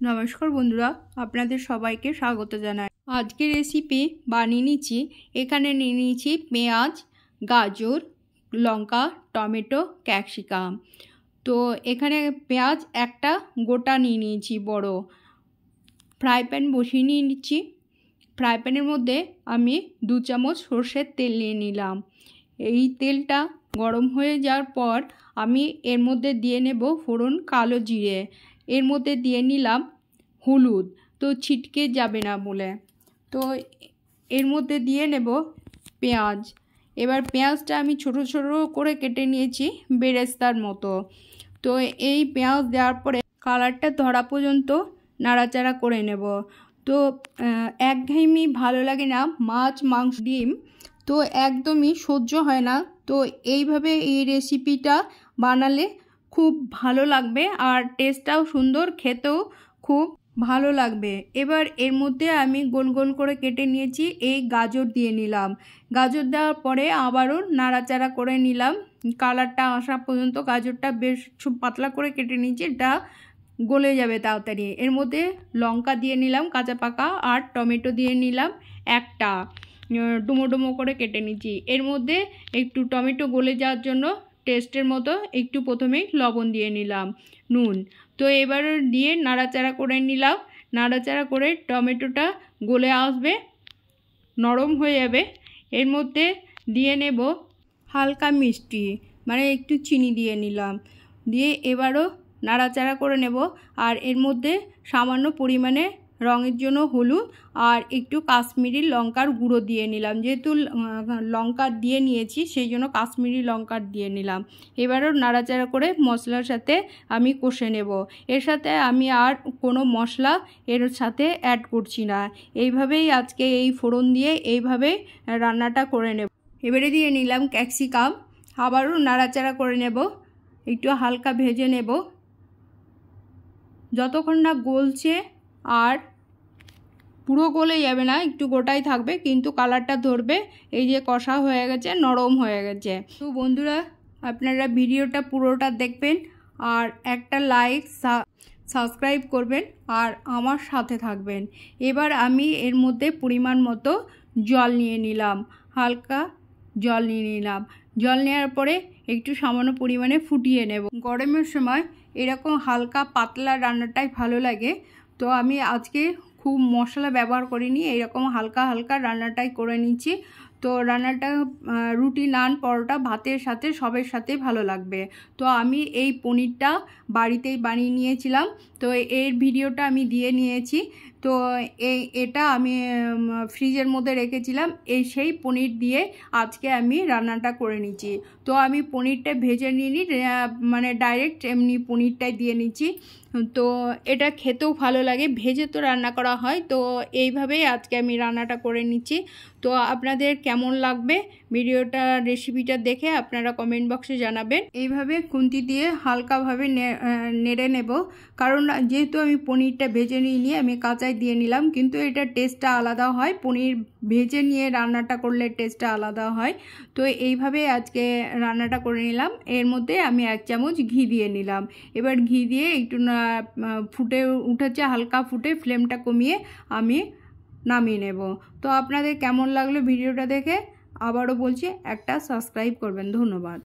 নমস্কার বন্ধুরা, আপনাদের সবাইকে স্বাগত জানাই। আজকের রেসিপি বানিয়ে নিচ্ছি। এখানে নিয়ে নিয়েছি পেঁয়াজ, গাজর, লঙ্কা, টমেটো, ক্যাপসিকাম। তো এখানে পেঁয়াজ একটা গোটা নিয়ে নিয়েছি বড়। ফ্রাই প্যান বসিয়ে নিয়ে নিচ্ছি। ফ্রাই প্যানের মধ্যে আমি 2 চামচ সর্ষের তেল নিয়ে নিলাম। এই তেলটা গরম হয়ে যাওয়ার পর আমি এর মধ্যে দিয়ে নেব ফোড়ন কালো জিরে। এর মধ্যে দিয়ে নিলাম হলুদ, তো ছিটকে যাবে না বলে। তো এর মধ্যে দিয়ে নেব পেঁয়াজ। এবার পেঁয়াজটা আমি ছোট ছোট করে কেটে নিয়েছি বেরেস্তার মতো। তো এই পেঁয়াজ দেওয়ার পরে কালারটা ধরা পর্যন্ত নাড়াচাড়া করে নেব। তো একঘেয়েমি ভালো লাগে না, মাছ, মাংস, ডিম তো একদমই সহ্য হয় না। তো এইভাবে এই রেসিপিটা বানালে খুব ভালো লাগবে আর টেস্টটাও সুন্দর, খেতেও খুব ভালো লাগবে। এবার এর মধ্যে আমি গোল গোল করে কেটে নিয়েছি এই গাজর দিয়ে নিলাম। গাজর দেওয়ার পরে আবারও নাড়াচাড়া করে নিলাম কালারটা আসা পর্যন্ত। গাজরটা বেশ পাতলা করে কেটে নিয়েছি, এটা গলে যাবে তাড়াতাড়ি। এর মধ্যে লঙ্কা দিয়ে নিলাম কাঁচা পাকা, আর টমেটো দিয়ে নিলাম একটা, ডুমো ডুমো করে কেটে নিচ্ছি। এর মধ্যে একটু টমেটো গলে যাওয়ার জন্য টেস্টের মতো একটু প্রথমেই লবণ দিয়ে নিলাম, নুন। তো এবার দিয়ে নাড়াচাড়া করে নিলাম। নাড়াচাড়া করে টমেটোটা গলে আসবে, নরম হয়ে যাবে। এর মধ্যে দিয়ে নেব হালকা মিষ্টি, মানে একটু চিনি দিয়ে নিলাম। দিয়ে এবারও নাড়াচাড়া করে নেব। আর এর মধ্যে সামান্য পরিমাণে রঙের জন্য হলুদ আর একটু কাশ্মীরি লঙ্কার গুঁড়ো দিয়ে নিলাম। যেহেতু লঙ্কা দিয়ে নিয়েছি সেই জন্য কাশ্মীরি লঙ্কা দিয়ে নিলাম। এবারও নাড়াচাড়া করে মশলার সাথে আমি কষে নেব। এর সাথে আমি আর কোনো মশলা এর সাথে অ্যাড করছি না। এইভাবেই আজকে এই ফোড়ন দিয়ে এইভাবেই রান্নাটা করে নেব। এবারে দিয়ে নিলাম ক্যাপসিকাম, আবারও নাড়াচাড়া করে নেব, একটু হালকা ভেজে নেব যতক্ষণ না গলছে। আর পুরো গলে যাবে না, একটু গোটাই থাকবে, কিন্তু কালারটা ধরবে। এই যে কষা হয়ে গেছে, নরম হয়ে গেছে। তো বন্ধুরা, আপনারা ভিডিওটা পুরোটা দেখবেন আর একটা লাইক, সাবস্ক্রাইব করবেন আর আমার সাথে থাকবেন। এবার আমি এর মধ্যে পরিমাণ মতো জল নিয়ে নিলাম, হালকা জল নিয়ে নিলাম। জল নেওয়ার পরে একটু সামান্য পরিমাণে ফুটিয়ে নেব। গরমের সময় এরকম হালকা পাতলা রান্নাটাই ভালো লাগে। তো আমি আজকে খুব মশলা ব্যবহার করিনি, এইরকম হালকা হালকা রান্নাটাই করে নিচ্ছি। তো রান্নাটা রুটি, নান, পরোটা, ভাতের সাথে সবের সাথেই ভালো লাগবে। তো আমি এই পনিরটা বাড়িতেই বানিয়ে নিয়েছিলাম, তো এর ভিডিওটা আমি দিয়ে নিয়েছি। তো এটা আমি ফ্রিজের মধ্যে রেখেছিলাম। সেই পনির দিয়ে আজকে আমি রান্নাটা করে নিচ্ছি। তো আমি পনিরটা ভেজে নিয়ে নিই, মানে ডাইরেক্ট এমনি পনিরটাই দিয়ে নিচ্ছি। তো এটা খেতেও ভালো লাগে, ভেজে তো রান্না করা হয়। তো এইভাবেই আজকে আমি রান্নাটা করে নিচ্ছি। তো আপনাদের কেমন লাগবে ভিডিওটা, রেসিপিটা দেখে আপনারা কমেন্ট বক্সে জানাবেন। এইভাবে খুন্তি দিয়ে হালকাভাবে নেড়ে নেব, কারণ যেহেতু আমি পনিরটা ভেজে নিয়ে আমি কাঁচাই দিয়ে নিলাম, কিন্তু এটা টেস্টটা আলাদা হয়। পনির ভেজে নিয়ে রান্নাটা করলে টেস্টটা আলাদা হয়। তো এইভাবে আজকে রান্নাটা করে নিলাম। এর মধ্যে আমি 1 চামচ ঘি দিয়ে নিলাম। এবার ঘি দিয়ে একটু ফুটে উঠেছে, হালকা ফুটে, ফ্লেমটা কমিয়ে আমি নামিয়ে নেব। তো আপনাদের কেমন লাগলো ভিডিওটা দেখে আবারও বলছি, একটা সাবস্ক্রাইব করবেন। ধন্যবাদ।